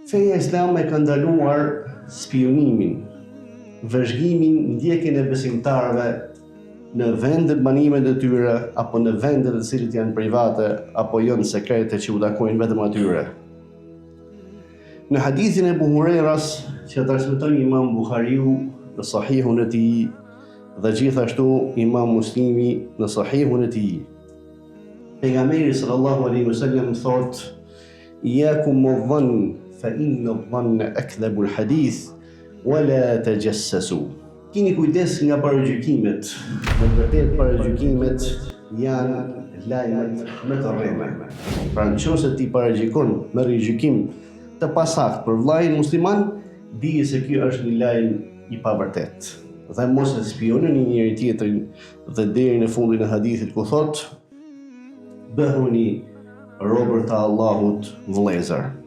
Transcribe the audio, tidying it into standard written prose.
Feja islame ka ndaluar spionimin, vëzhgimin, ndjekjen e besimtarëve në vendet banimet e tyre, apo në vendet të cilat janë private, apo janë sekrete që u takojnë vetëm atyre. Në hadithin e Abu Hurairas që transmeton Imam Buhariu në Sahihun e tij dhe gjithashtu Imam Muslimi në Sahihun e tij, pejgamberi sallallahu alaihi wasallam thotë: "Iyakum wadh-dhann fa inna adh-dhanna akdhabu al-hadith wa la tajassasu." Keni kujdes nga paragjykimet. Në vërtetë paragjykimet janë lajmet më të rreme. Pra nëse ti paragjykon me gjykim të pasakt për vllajin musliman, dije se ky është një lajm i pavërtet. Dhe mos e spiononi njëri tjetrin, dhe deri në fundin e hadithit ku thotë: "Bëhuni robër të Allahut vëllezër."